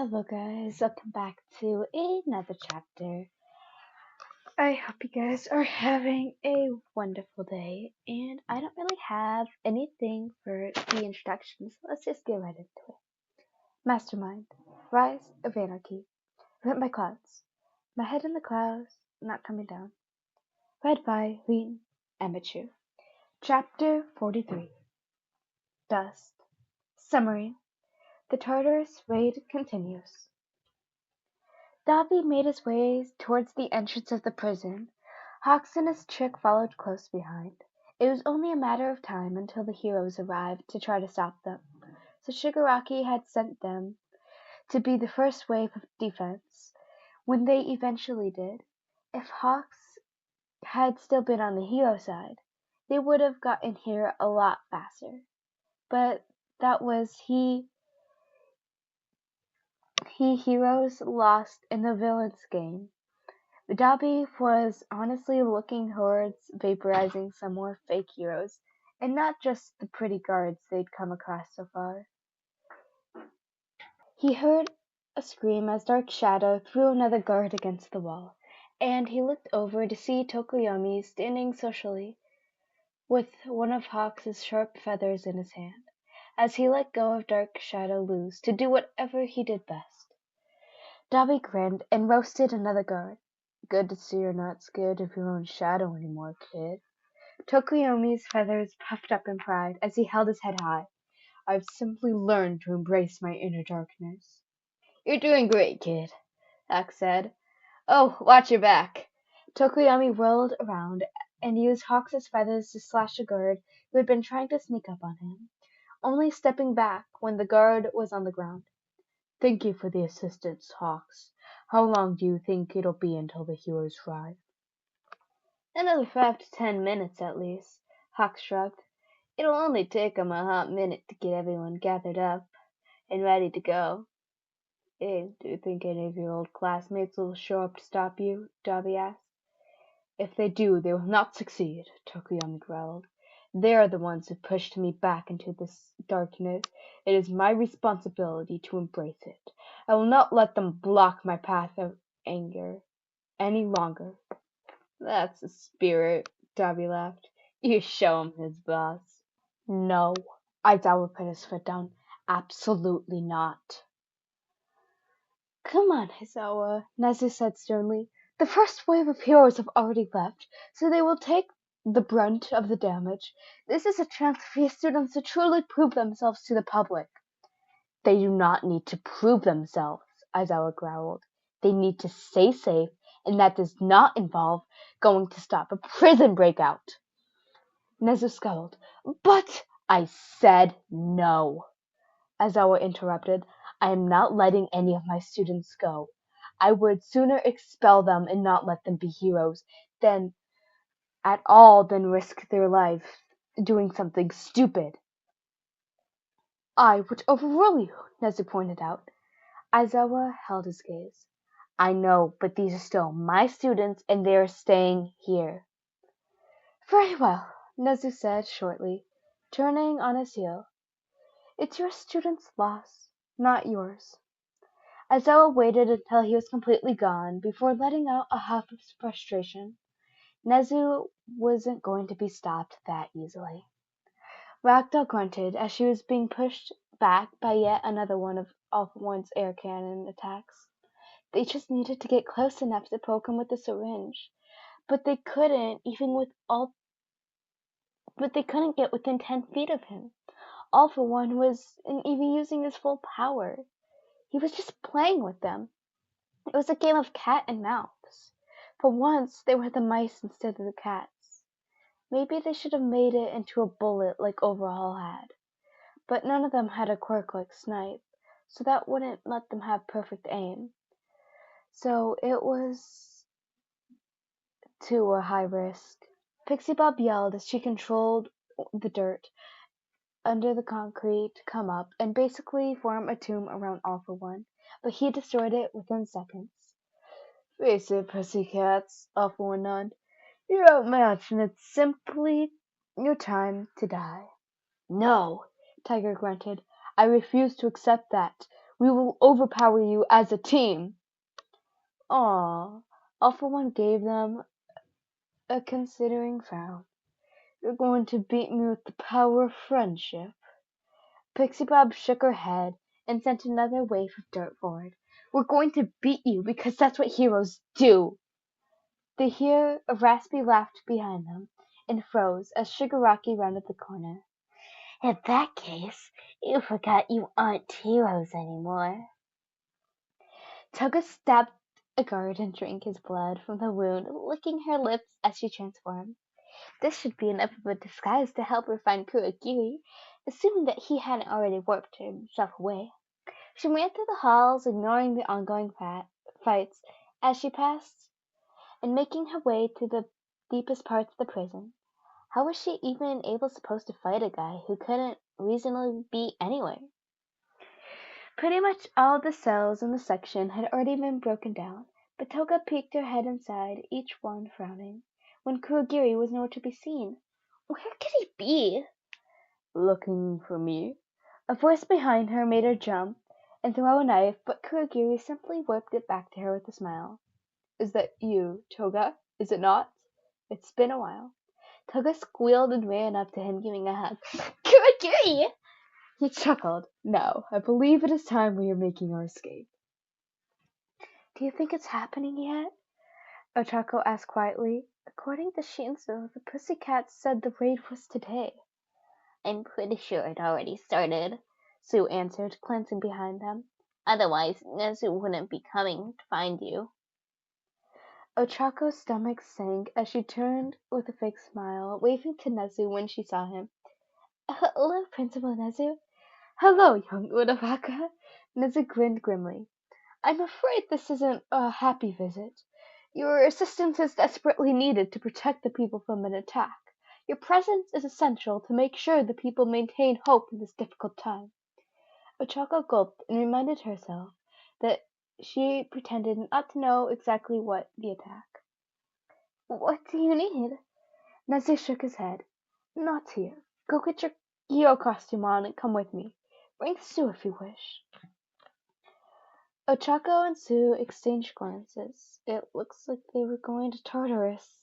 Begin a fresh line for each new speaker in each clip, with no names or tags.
Hello guys, welcome back to another chapter. I hope you guys are having a wonderful day, and I don't really have anything for the introductions. Let's just get right into it. Mastermind Rise of Anarchy, written by Clouds. My head in the clouds, not coming down. Read by MHA. Chapter 43. Dust. Summary. The Tartarus raid continues. Dobby made his way towards the entrance of the prison. Hawks and his chick followed close behind. It was only a matter of time until the heroes arrived to try to stop them, so Shigaraki had sent them to be the first wave of defense. When they eventually did, if Hawks had still been on the hero side, they would have gotten here a lot faster. But that was heroes lost in the villains game. Dobby was honestly looking towards vaporizing some more fake heroes, and not just the pretty guards they'd come across so far. He heard a scream as Dark Shadow threw another guard against the wall, and he looked over to see Tokoyami standing socially with one of Hawks' sharp feathers in his hand, as he let go of Dark Shadow loose to do whatever he did best. Dobby grinned and roasted another guard. Good to see you're not scared of your own shadow anymore, kid. Tokuyomi's feathers puffed up in pride as he held his head high. I've simply learned to embrace my inner darkness. You're doing great, kid, Hawk said. Oh, watch your back. Tokuyomi whirled around and used Hawks' feathers to slash a guard who had been trying to sneak up on him, only stepping back when the guard was on the ground. Thank you for the assistance, Hawks. How long do you think it'll be until the heroes arrive? Another 5 to 10 minutes at least, Hawks shrugged. It'll only take 'em a hot minute to get everyone gathered up and ready to go. Hey, do you think any of your old classmates will show up to stop you? Dobby asked. If they do, they will not succeed, Tokuyomi growled. They are the ones who pushed me back into this darkness. It is my responsibility to embrace it. I will not let them block my path of anger any longer. That's the spirit, Dobby laughed. You show him his boss. No, Aizawa put his foot down. Absolutely not. Come on, Aizawa, Nezu said sternly. The first wave of heroes have already left, so they will take the brunt of the damage. This is a chance for your students to truly prove themselves to the public. They do not need to prove themselves, Aizawa growled. They need to stay safe, and that does not involve going to stop a prison breakout. Nezu scowled. But I said no, Aizawa interrupted. I am not letting any of my students go. I would sooner expel them and not let them be heroes than risk their life doing something stupid. I would overrule you, Nezu pointed out. Aizawa held his gaze. I know, but these are still my students and they are staying here. Very well, Nezu said shortly, turning on his heel. It's your students' loss, not yours. Aizawa waited until he was completely gone before letting out a huff of frustration. Nezu wasn't going to be stopped that easily. Ragdoll grunted as she was being pushed back by yet another one of All For One's air cannon attacks. They just needed to get close enough to poke him with the syringe, but they couldn't get within 10 feet of him. All For One wasn't even using his full power. He was just playing with them. It was a game of cat and mouse. For once, they were the mice instead of the cats. Maybe they should have made it into a bullet like Overhaul had. But none of them had a quirk like Snipe, so that wouldn't let them have perfect aim. So it was too a high risk. Pixie Bob yelled as she controlled the dirt under the concrete to come up and basically form a tomb around All For One, but he destroyed it within seconds. Face it, pussycats, All For One nodded. You're outmatched, and it's simply your time to die. No, Tiger grunted. I refuse to accept that. We will overpower you as a team. Aw, All for One gave them a considering frown. You're going to beat me with the power of friendship. Pixie Bob shook her head and sent another wave of dirt forward. We're going to beat you because that's what heroes do. They hear a raspy laugh behind them and froze as Shigaraki rounded the corner. In that case, you forgot you aren't heroes anymore. Toga stabbed a guard and drank his blood from the wound, licking her lips as she transformed. This should be enough of a disguise to help her find Kurogiri, assuming that he hadn't already warped himself away. She ran through the halls, ignoring the ongoing fights as she passed, and making her way to the deepest parts of the prison. How was she even supposed to fight a guy who couldn't reasonably be anywhere? Pretty much all the cells in the section had already been broken down, but Toga peeked her head inside each one, frowning, when Kurogiri was nowhere to be seen. Where could he be? Looking for me? A voice behind her made her jump and throw a knife, but Kurogiri simply whipped it back to her with a smile. Is that you, Toga? Is it not? It's been a while. Toga squealed and ran up to him, giving a hug. Kurogiri! He chuckled. Now, I believe it is time we are making our escape. Do you think it's happening yet? Ochako asked quietly. According to Shinzo, the pussycats said the raid was today. I'm pretty sure it already started, Sue answered, glancing behind them. Otherwise, Nezu wouldn't be coming to find you. Ochako's stomach sank as she turned with a fake smile, waving to Nezu when she saw him. Hello, Principal Nezu. Hello, young Uraraka. Nezu grinned grimly. I'm afraid this isn't a happy visit. Your assistance is desperately needed to protect the people from an attack. Your presence is essential to make sure the people maintain hope in this difficult time. Ochako gulped and reminded herself that she pretended not to know exactly what the attack. What do you need? Nezu shook his head. Not here. Go get your hero costume on and come with me. Bring Sue if you wish. Ochako and Sue exchanged glances. It looks like they were going to Tartarus.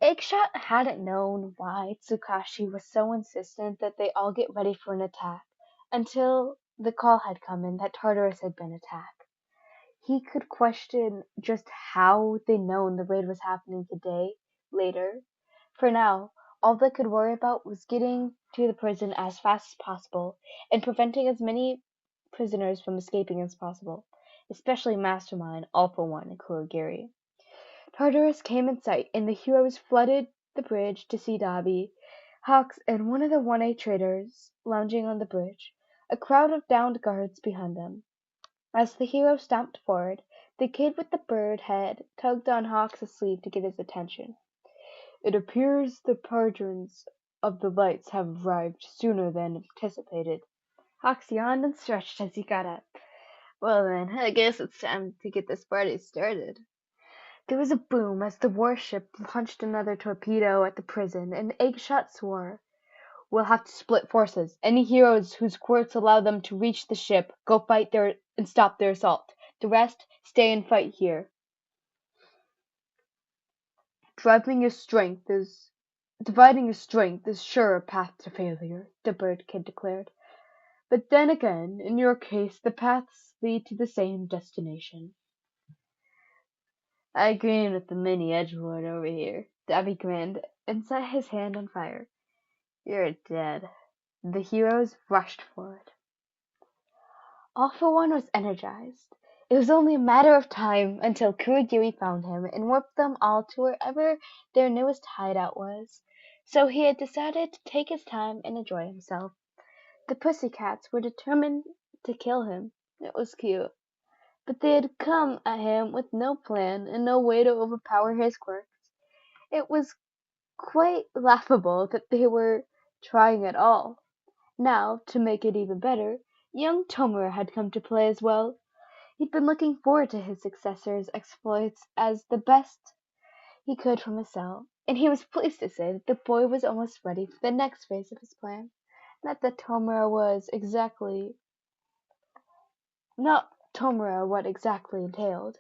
Eggshot hadn't known why Tsukashi was so insistent that they all get ready for an attack until the call had come in that Tartarus had been attacked. He could question just how they'd known the raid was happening today, later. For now, all they could worry about was getting to the prison as fast as possible and preventing as many prisoners from escaping as possible, especially Mastermind, All for One, and Kurogiri. Tartarus came in sight, and the heroes flooded the bridge to see Dabi, Hawks, and one of the 1A traders lounging on the bridge, a crowd of downed guards behind them. As the hero stomped forward, the kid with the bird head tugged on Hawks' sleeve to get his attention. It appears the patrons of the lights have arrived sooner than anticipated. Hawks yawned and stretched as he got up. Well then, I guess it's time to get this party started. There was a boom as the warship launched another torpedo at the prison, and Eggshot swore. We'll have to split forces. Any heroes whose quirks allow them to reach the ship, go fight there and stop their assault. The rest, stay and fight here. Dividing your strength is sure a path to failure, the bird kid declared. But then again, in your case, the paths lead to the same destination. I agree with the mini edgelord over here. Dabi grinned and set his hand on fire. You're dead. The heroes rushed forward. All for One was energized. It was only a matter of time until Kurogiri found him and whipped them all to wherever their newest hideout was. So he had decided to take his time and enjoy himself. The pussycats were determined to kill him. It was cute. But they had come at him with no plan and no way to overpower his quirks. It was quite laughable that they were trying at all. Now, to make it even better, young Tomura had come to play as well. He'd been looking forward to his successor's exploits as the best he could from his cell, and he was pleased to say that the boy was almost ready for the next phase of his plan. Not that Tomura was exactly not Tomura what exactly entailed.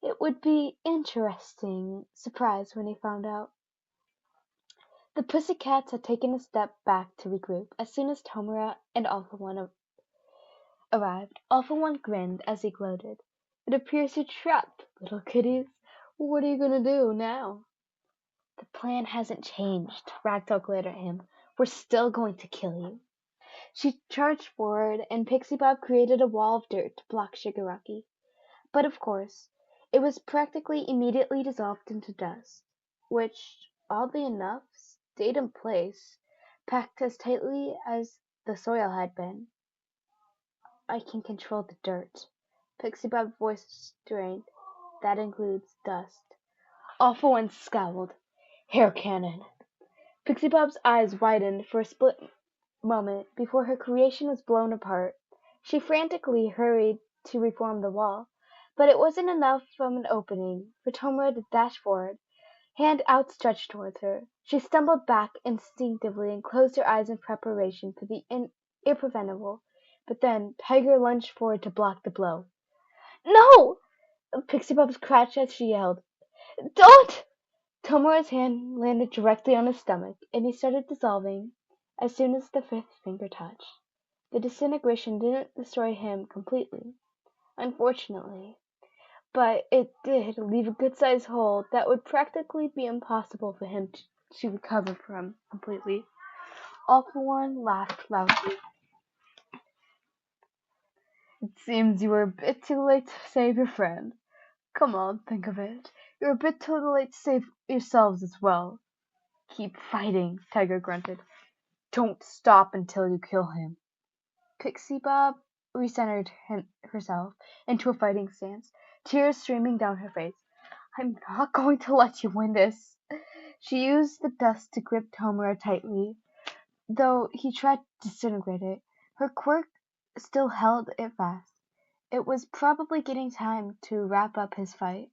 It would be interesting surprise when he found out. The pussycats had taken a step back to regroup as soon as Tomura and Alpha One arrived. Alpha One grinned as he gloated. It appears you're trapped, little kitties. What are you gonna do now? The plan hasn't changed, Ragdoll glared at him. We're still going to kill you. She charged forward, and Pixie Bob created a wall of dirt to block Shigaraki. But of course, it was practically immediately dissolved into dust, which, oddly enough, stayed in place, packed as tightly as the soil had been. I can control the dirt. Pixie Bob's voice strained. That includes dust. Alpha One scowled. Hair cannon. Pixie Bob's eyes widened for a split moment before her creation was blown apart. She frantically hurried to reform the wall, but it wasn't enough of an opening for Tomura to dash forward, hand outstretched towards her. She stumbled back instinctively and closed her eyes in preparation for the irpreventable. But then Tiger lunged forward to block the blow. No! Pixie Bobs crouched as she yelled. Don't! Tomura's hand landed directly on his stomach, and he started dissolving as soon as the fifth finger touched. The disintegration didn't destroy him completely, unfortunately, but it did leave a good-sized hole that would practically be impossible for him to recover from completely. Alpha One laughed loudly. It seems you were a bit too late to save your friend. Come on, think of it. You're a bit too late to save yourselves as well. Keep fighting, Tiger grunted. Don't stop until you kill him. Pixie Bob recentered herself into a fighting stance, tears streaming down her face. I'm not going to let you win this. She used the dust to grip Tomura tightly, though he tried to disintegrate it. Her quirk still held it fast. It was probably getting time to wrap up his fight,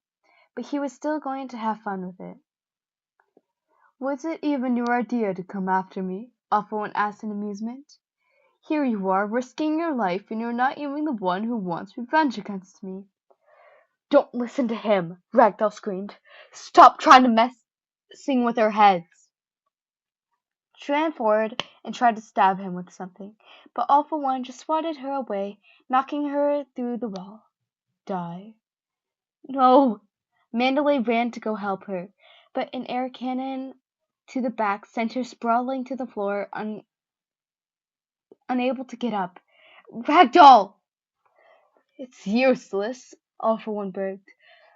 but he was still going to have fun with it. Was it even your idea to come after me? Alpha One asked in amusement. Here you are, risking your life, and you're not even the one who wants revenge against me. Don't listen to him, Ragdoll screamed. Stop trying to messing with our heads. She ran forward and tried to stab him with something, but Alpha One just swatted her away, knocking her through the wall. Die. No! Mandalay ran to go help her, but an air cannon to the back sent her sprawling to the floor, unable to get up. Ragdoll! It's useless, Alpha One begged.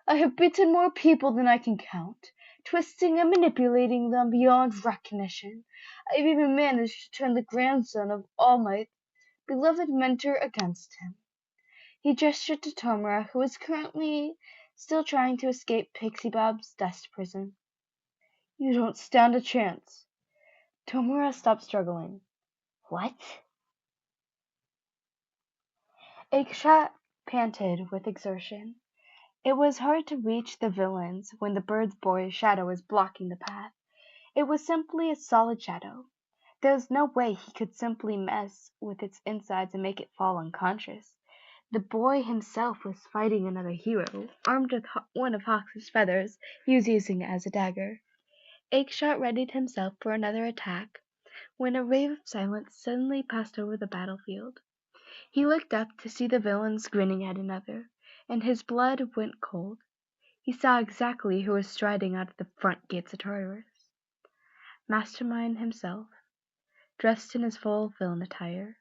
I have beaten more people than I can count, twisting and manipulating them beyond recognition. I've even managed to turn the grandson of All Might's beloved mentor against him. He gestured to Tomura, who was currently still trying to escape Pixie Bob's dust prison. You don't stand a chance. Tomura stopped struggling. What? Eggshot panted with exertion. It was hard to reach the villains when the bird boy's shadow was blocking the path. It was simply a solid shadow. There was no way he could simply mess with its insides and make it fall unconscious. The boy himself was fighting another hero, armed with one of Hawk's feathers he was using it as a dagger. Eggshot readied himself for another attack when a wave of silence suddenly passed over the battlefield. He looked up to see the villains grinning at another, and his blood went cold. He saw exactly who was striding out of the front gates of Tartarus. Mastermind himself, dressed in his full villain attire,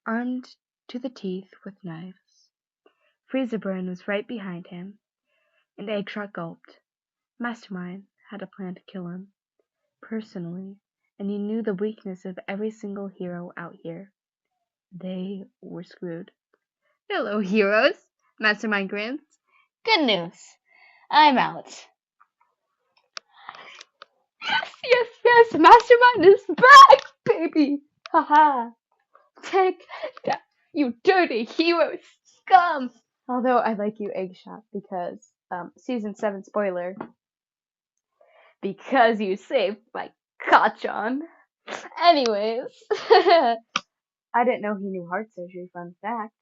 armed to the teeth with knives. Freezerburn was right behind him, and Eggshot gulped. Mastermind had a plan to kill him, personally, and he knew the weakness of every single hero out here. They were screwed. Hello, heroes! Mastermind grins. Good news. I'm out. Yes, Mastermind is back, baby! Haha. Take that, you dirty hero scum! Although I like you, Eggshot, because, season 7 spoiler, because you saved my Kachan. Anyways, I didn't know he knew heart surgery, fun fact.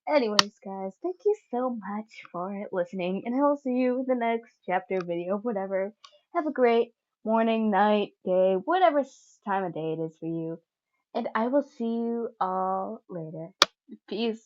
Anyways, guys, thank you so much for listening, and I will see you in the next chapter video, whatever. Have a great morning, night, day, whatever time of day it is for you. And I will see you all later. Peace.